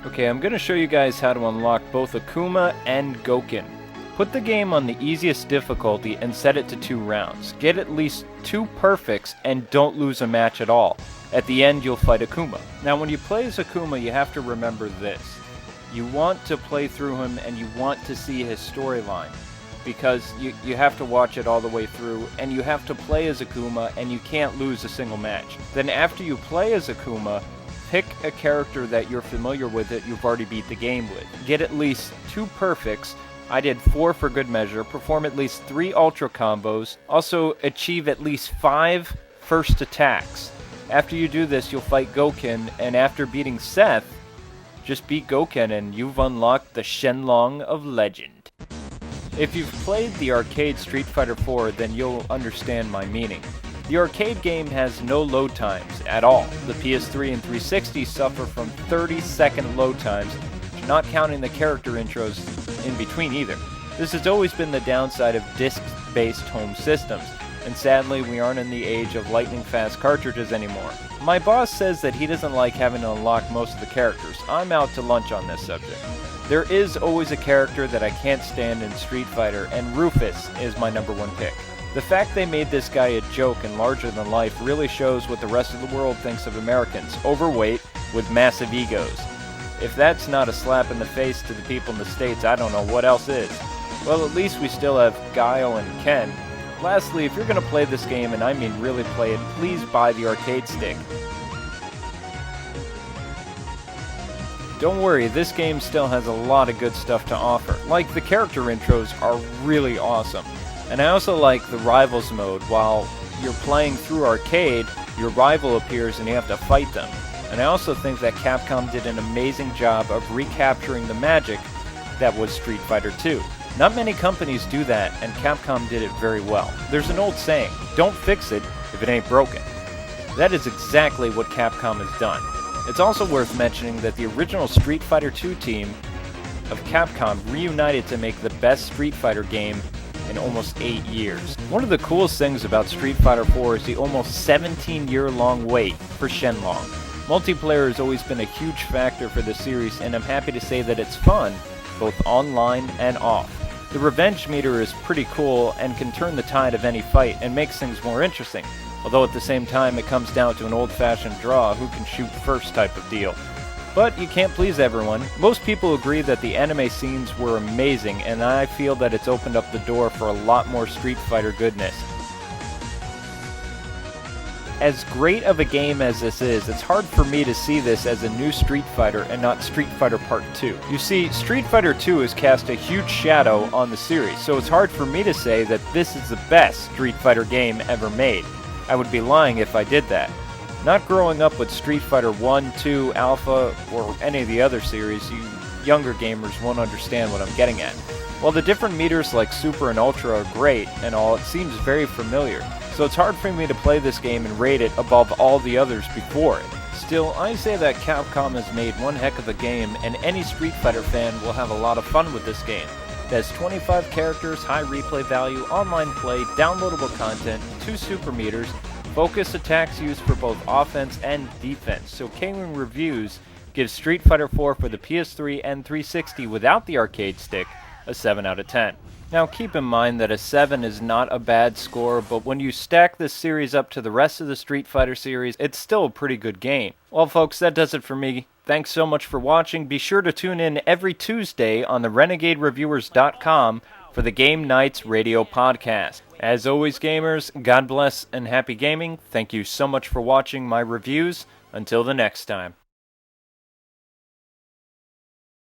Okay, I'm going to show you guys how to unlock both Akuma and Goken. Put the game on the easiest difficulty and set it to 2 rounds. Get at least 2 perfects and don't lose a match at all. At the end, you'll fight Akuma. Now, when you play as Akuma, you have to remember this. You want to play through him and you want to see his storyline, because you have to watch it all the way through, and you have to play as Akuma, and you can't lose a single match. Then after you play as Akuma, pick a character that you're familiar with that you've already beat the game with. Get at least 2 perfects. I did 4 for good measure. Perform at least 3 ultra combos. Also achieve at least 5 first attacks. After you do this, you'll fight Goken, and after beating Seth, just beat Goken and you've unlocked the Shenlong of Legend. If you've played the arcade Street Fighter 4, then you'll understand my meaning. The arcade game has no load times at all. The PS3 and 360 suffer from 30-second load times, not counting the character intros in between either. This has always been the downside of disc-based home systems, and sadly we aren't in the age of lightning-fast cartridges anymore. My boss says that he doesn't like having to unlock most of the characters. I'm out to lunch on this subject. There is always a character that I can't stand in Street Fighter, and Rufus is my number 1 pick. The fact they made this guy a joke and larger than life really shows what the rest of the world thinks of Americans: overweight with massive egos. If that's not a slap in the face to the people in the States, I don't know what else is. Well, at least we still have Guile and Ken. Lastly, if you're going to play this game, and I mean really play it, please buy the arcade stick. Don't worry, this game still has a lot of good stuff to offer. Like, the character intros are really awesome. And I also like the Rivals mode. While you're playing through arcade, your rival appears and you have to fight them. And I also think that Capcom did an amazing job of recapturing the magic that was Street Fighter 2. Not many companies do that, and Capcom did it very well. There's an old saying, don't fix it if it ain't broken. That is exactly what Capcom has done. It's also worth mentioning that the original Street Fighter 2 team of Capcom reunited to make the best Street Fighter game in almost 8 years. One of the coolest things about Street Fighter 4 is the almost 17-year-long wait for Shenlong. Multiplayer has always been a huge factor for the series, and I'm happy to say that it's fun, both online and off. The revenge meter is pretty cool and can turn the tide of any fight and makes things more interesting, although at the same time it comes down to an old-fashioned draw who can shoot first type of deal. But you can't please everyone. Most people agree that the anime scenes were amazing, and I feel that it's opened up the door for a lot more Street Fighter goodness. As great of a game as this is, it's hard for me to see this as a new Street Fighter and not Street Fighter Part 2. You see, Street Fighter 2 has cast a huge shadow on the series, so it's hard for me to say that this is the best Street Fighter game ever made. I would be lying if I did that. Not growing up with Street Fighter 1, 2, Alpha, or any of the other series, you younger gamers won't understand what I'm getting at. While the different meters like Super and Ultra are great and all, it seems very familiar, so it's hard for me to play this game and rate it above all the others before it. Still, I say that Capcom has made one heck of a game, and any Street Fighter fan will have a lot of fun with this game. It has 25 characters, high replay value, online play, downloadable content, 2 super meters, focus attacks used for both offense and defense. So Kwing Reviews gives Street Fighter 4 for the PS3 and 360 without the arcade stick a 7 out of 10. Now keep in mind that a 7 is not a bad score, but when you stack this series up to the rest of the Street Fighter series, it's still a pretty good game. Well folks, that does it for me. Thanks so much for watching. Be sure to tune in every Tuesday on the RenegadeReviewers.com for the Game Nights Radio Podcast. As always, gamers, God bless and happy gaming. Thank you so much for watching my reviews. Until the next time.